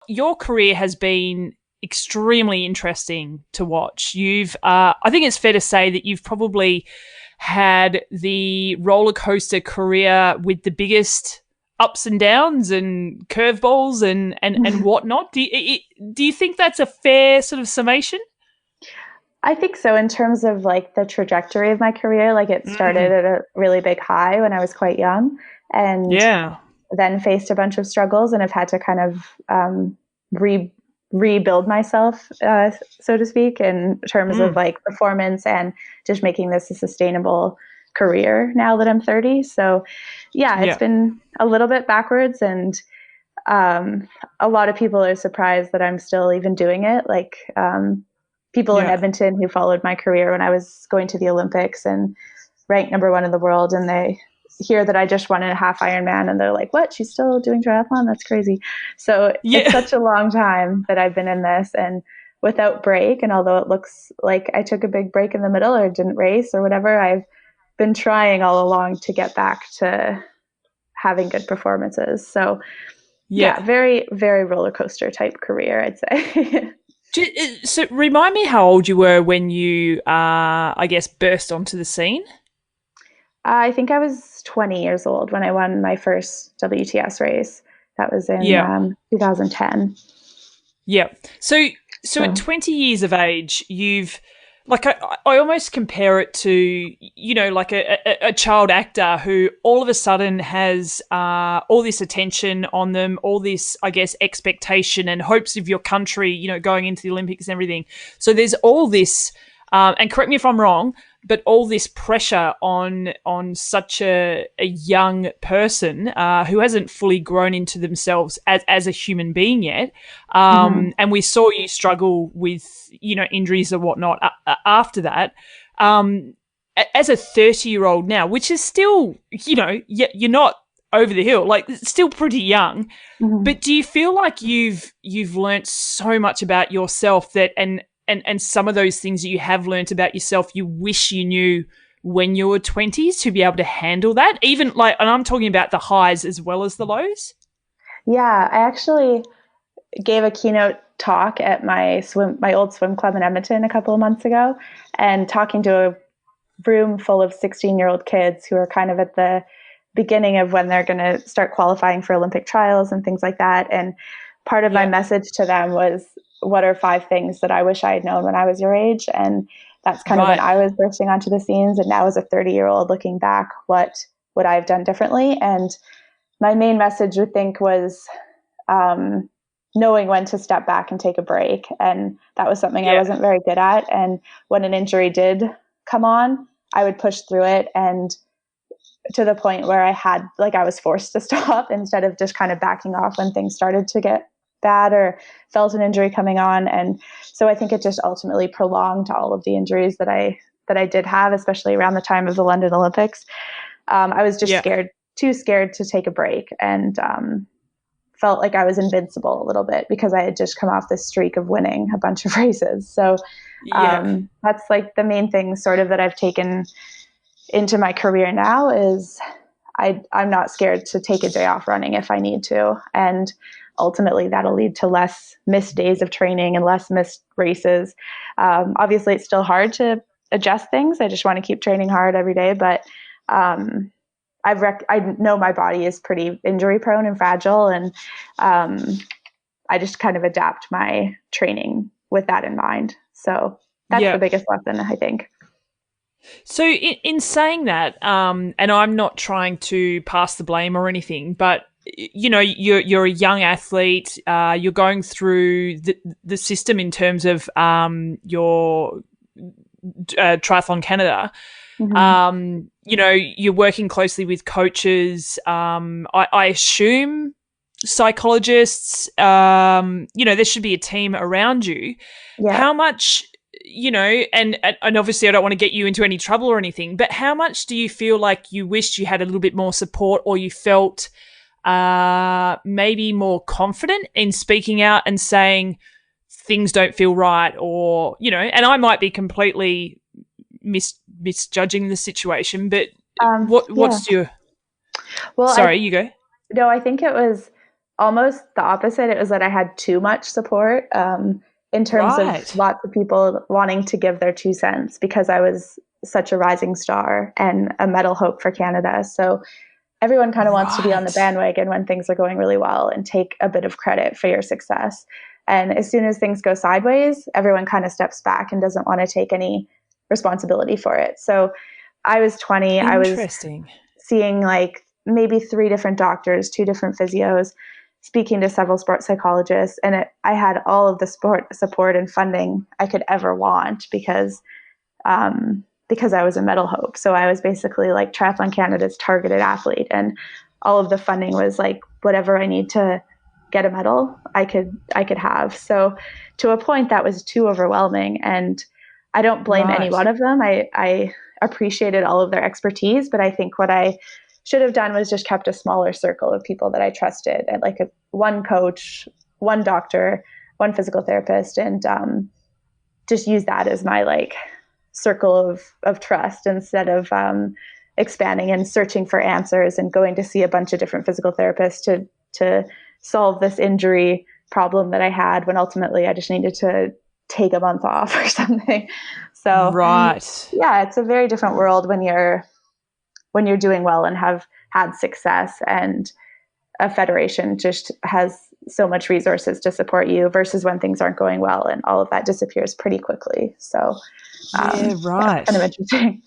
your career has been extremely interesting to watch. You've, I think it's fair to say that you've probably had the roller coaster career with the biggest ups and downs and curveballs and whatnot. Do you think that's a fair sort of summation? I think so in terms of like the trajectory of my career. Like it started at a really big high when I was quite young and Yeah. then faced a bunch of struggles and have had to kind of rebuild myself, so to speak, in terms of like performance and just making this a sustainable career now that I'm 30. So yeah, it's been a little bit backwards and a lot of people are surprised that I'm still even doing it. Like people in Edmonton who followed my career when I was going to the Olympics and ranked #1 in the world, and they hear that I just won a half Ironman and they're like, what, she's still doing triathlon? That's crazy. So it's such a long time that I've been in this and without break. And although it looks like I took a big break in the middle or didn't race or whatever, I've been trying all along to get back to having good performances. So yeah, very, very roller coaster type career, I'd say. So remind me how old you were when you, I guess, burst onto the scene? I think I was 20 years old when I won my first WTS race. That was in 2010. Yeah. So at 20 years of age, you've, like, I almost compare it to, you know, like a child actor who all of a sudden has all this attention on them, all this, I guess, expectation and hopes of your country, you know, going into the Olympics and everything. So there's all this, and correct me if I'm wrong, but all this pressure on such a young person who hasn't fully grown into themselves as a human being yet. And we saw you struggle with, you know, injuries and whatnot after that. As a 30-year-old now, which is still, you know, you're not over the hill, like it's still pretty young. But do you feel like you've learnt so much about yourself that and some of those things that you have learnt about yourself, you wish you knew when you were 20s to be able to handle that? Even like, and I'm talking about the highs as well as the lows. Yeah, I actually gave a keynote talk at my old swim club in Edmonton a couple of months ago, and talking to a room full of 16-year-old kids who are kind of at the beginning of when they're going to start qualifying for Olympic trials and things like that. And part of my message to them was, what are 5 things that I wish I had known when I was your age? And that's kind of when I was bursting onto the scenes. And now as a 30-year-old looking back, what would I have done differently? And my main message, I think, was knowing when to step back and take a break. And that was something I wasn't very good at. And when an injury did come on, I would push through it, and to the point where I was forced to stop instead of just kind of backing off when things started to get bad or felt an injury coming on. And so I think it just ultimately prolonged all of the injuries that I did have, especially around the time of the London Olympics. I was just too scared to take a break, and felt like I was invincible a little bit because I had just come off this streak of winning a bunch of races. So that's like the main thing sort of that I've taken into my career now is I'm not scared to take a day off running if I need to. And ultimately that'll lead to less missed days of training and less missed races. Obviously it's still hard to adjust things. I just want to keep training hard every day, but I know my body is pretty injury prone and fragile, and I just kind of adapt my training with that in mind. So that's the biggest lesson, I think. So in saying that, and I'm not trying to pass the blame or anything, but you know, you're a young athlete. You're going through the system in terms of your Triathlon Canada. You know, you're working closely with coaches. I assume psychologists. You know, there should be a team around you. How much? You know, and obviously I don't want to get you into any trouble or anything, but how much do you feel like you wished you had a little bit more support, or you felt maybe more confident in speaking out and saying things don't feel right, or, you know, and I might be completely misjudging the situation, but what's your... Well, Sorry, you go. No, I think it was almost the opposite. It was that I had too much support in terms of Right. lots of people wanting to give their 2 cents because I was such a rising star and a medal hope for Canada. So everyone kind of wants to be on the Right. bandwagon when things are going really well and take a bit of credit for your success. And as soon as things go sideways, everyone kind of steps back and doesn't want to take any responsibility for it. So I was 20. I was Interesting. seeing like maybe 3 different doctors, 2 different physios, speaking to several sports psychologists. And I had all of the support and funding I could ever want because I was a medal hope. So I was basically like Triathlon Canada's targeted athlete, and all of the funding was like whatever I need to get a medal, I could have. So to a point that was too overwhelming, and I don't blame any Right. one of them. I appreciated all of their expertise, but I think what I should have done was just kept a smaller circle of people that I trusted, and like one coach, one doctor, one physical therapist, and just use that as my like circle of trust instead of expanding and searching for answers and going to see a bunch of different physical therapists to solve this injury problem that I had, when ultimately I just needed to take a month off or something. So Right. yeah, it's a very different world when you're doing well and have had success, and a federation just has so much resources to support you versus when things aren't going well and all of that disappears pretty quickly. So Yeah, yeah, kind of right. interesting.